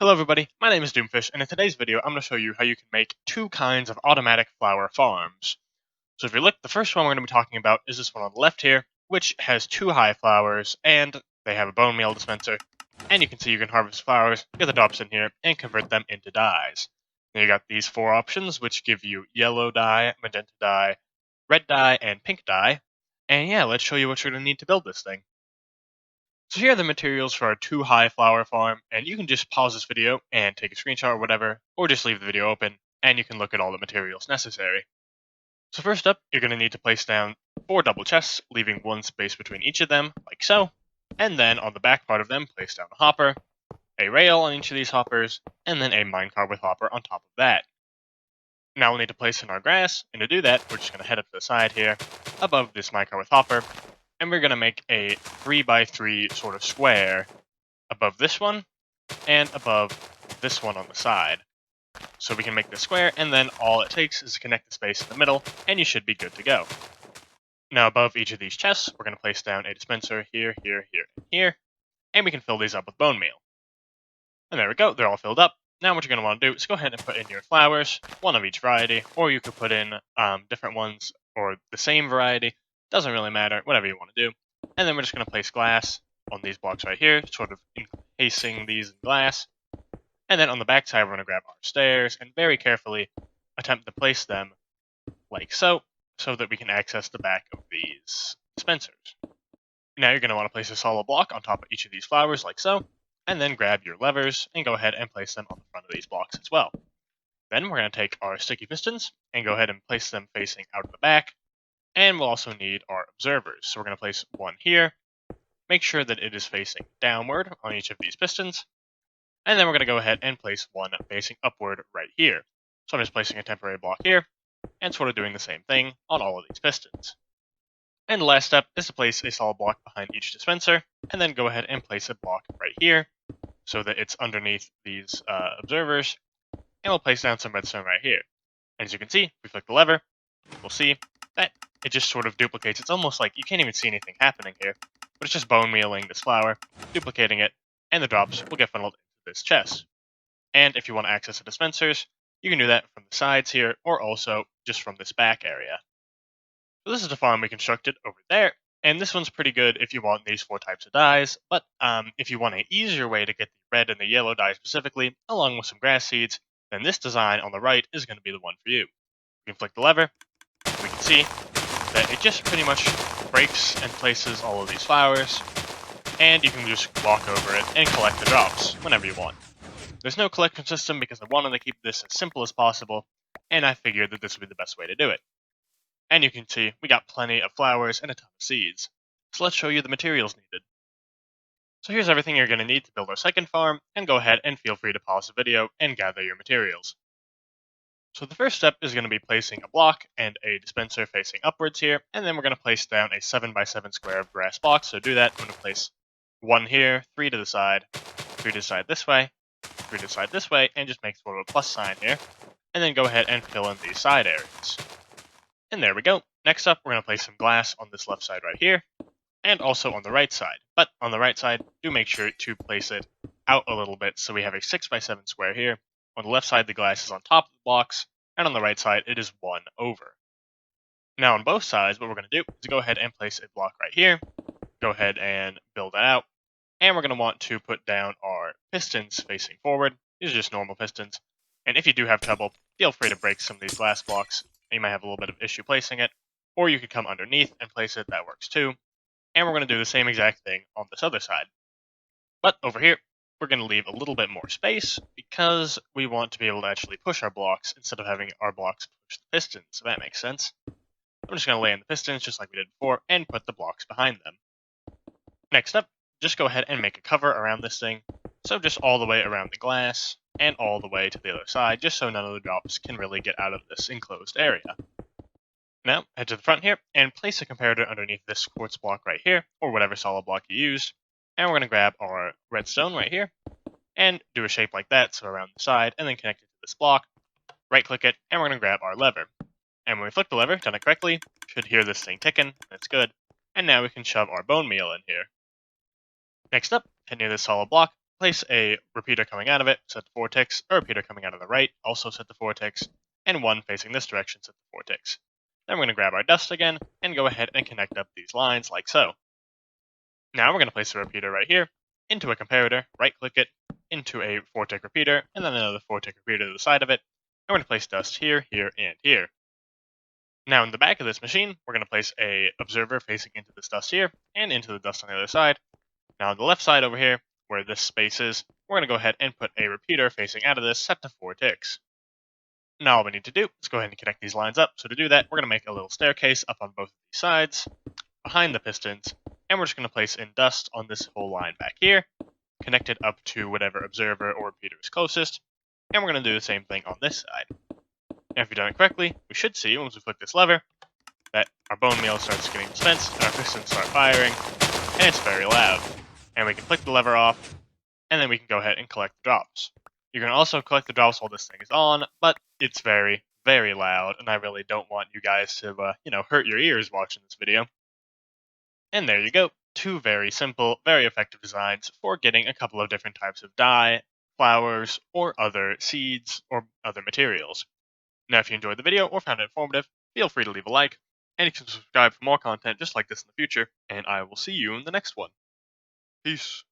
Hello everybody, my name is Doomfish, and in today's video I'm going to show you how you can make two kinds of automatic flower farms. So if you look, the first one we're going to be talking about is this one on the left here, which has two high flowers, and they have a bone meal dispenser. And you can see you can harvest flowers, get the drops in here, and convert them into dyes. Now you got these four options, which give you yellow dye, magenta dye, red dye, and pink dye. And yeah, let's show you what you're going to need to build this thing. So here are the materials for our two high flower farm, and you can just pause this video and take a screenshot or whatever, or just leave the video open, and you can look at all the materials necessary. So first up, you're going to need to place down 4 double chests, leaving one space between each of them, like so, and then on the back part of them, place down a hopper, a rail on each of these hoppers, and then a minecart with hopper on top of that. Now we'll need to place in our grass, and to do that, we're just going to head up to the side here, above this minecart with hopper, and we're going to make a 3x3 sort of square above this one and above this one on the side. So we can make the square, and then all it takes is to connect the space in the middle, and you should be good to go. Now above each of these chests, we're going to place down a dispenser here, here, here, and here, and we can fill these up with bone meal. And there we go, they're all filled up. Now what you're going to want to do is go ahead and put in your flowers, one of each variety, or you could put in different ones or the same variety. Doesn't really matter, whatever you want to do. And then we're just going to place glass on these blocks right here, sort of encasing these in glass. And then on the back side, we're going to grab our stairs and very carefully attempt to place them like so, so that we can access the back of these dispensers. Now you're going to want to place a solid block on top of each of these flowers like so, and then grab your levers and go ahead and place them on the front of these blocks as well. Then we're going to take our sticky pistons and go ahead and place them facing out of the back, and we'll also need our observers. So we're going to place one here, make sure that it is facing downward on each of these pistons, and then we're going to go ahead and place one facing upward right here. So I'm just placing a temporary block here, and sort of doing the same thing on all of these pistons. And the last step is to place a solid block behind each dispenser, and then go ahead and place a block right here, so that it's underneath these observers, and we'll place down some redstone right here. And as you can see, if we flick the lever, we'll see that it just sort of duplicates. It's almost like you can't even see anything happening here, but it's just bone mealing this flower, duplicating it, and the drops will get funneled into this chest. And if you want to access the dispensers, you can do that from the sides here, or also just from this back area. So this is the farm we constructed over there, and this one's pretty good if you want these 4 types of dyes, but if you want an easier way to get the red and the yellow dye specifically, along with some grass seeds, then this design on the right is going to be the one for you. We can flick the lever, we can see that it just pretty much breaks and places all of these flowers, and you can just walk over it and collect the drops whenever you want. There's no collection system because I wanted to keep this as simple as possible, and I figured that this would be the best way to do it. And you can see we got plenty of flowers and a ton of seeds. So let's show you the materials needed. So here's everything you're going to need to build our second farm, and go ahead and feel free to pause the video and gather your materials. So the first step is going to be placing a block and a dispenser facing upwards here, and then we're going to place down a 7x7 square of grass blocks. So to do that, I'm going to place 1 here, 3 to the side, 3 to the side this way, 3 to the side this way, and just make sort of a plus sign here, and then go ahead and fill in these side areas. And there we go. Next up, we're going to place some glass on this left side right here, and also on the right side. But on the right side, do make sure to place it out a little bit so we have a 6x7 square here. On the left side, the glass is on top of the blocks, and on the right side, it is 1 over. Now on both sides, what we're going to do is go ahead and place a block right here, go ahead and build that out, and we're going to want to put down our pistons facing forward. These are just normal pistons, and if you do have trouble, feel free to break some of these glass blocks. You might have a little bit of issue placing it, or you could come underneath and place it, that works too. And we're going to do the same exact thing on this other side. But over here, we're going to leave a little bit more space because we want to be able to actually push our blocks instead of having our blocks push the pistons, so that makes sense. I'm just going to lay in the pistons just like we did before and put the blocks behind them. Next up, just go ahead and make a cover around this thing, so just all the way around the glass and all the way to the other side, just so none of the drops can really get out of this enclosed area. Now, head to the front here and place a comparator underneath this quartz block right here, or whatever solid block you used, and we're going to grab our redstone right here, and do a shape like that, so around the side, and then connect it to this block, right-click it, and we're going to grab our lever. And when we flick the lever, done it correctly, should hear this thing ticking, that's good, and now we can shove our bone meal in here. Next up, head near this solid block, place a repeater coming out of it, set the 4 ticks, a repeater coming out of the right, also set the 4 ticks, and one facing this direction, set the 4 ticks. Then we're going to grab our dust again, and go ahead and connect up these lines like so. Now we're going to place a repeater right here, into a comparator, right-click it, into a 4-tick repeater, and then another 4-tick repeater to the side of it, and we're going to place dust here, here, and here. Now in the back of this machine, we're going to place a observer facing into this dust here, and into the dust on the other side. Now on the left side over here, where this space is, we're going to go ahead and put a repeater facing out of this, set to 4 ticks. Now all we need to do is go ahead and connect these lines up. So to do that, we're going to make a little staircase up on both of these sides, behind the pistons, and we're just going to place in dust on this whole line back here, connect it up to whatever observer or repeater is closest, and we're going to do the same thing on this side. And if we've done it correctly, we should see, once we flick this lever, that our bone meal starts getting dispensed, and our pistons start firing, and it's very loud. And we can flick the lever off, and then we can go ahead and collect the drops. You can also collect the drops while this thing is on, but it's very, very loud, and I really don't want you guys to, hurt your ears watching this video. And there you go. 2 very simple, very effective designs for getting a couple of different types of dye, flowers, or other seeds, or other materials. Now, if you enjoyed the video or found it informative, feel free to leave a like, and you can subscribe for more content just like this in the future, and I will see you in the next one. Peace.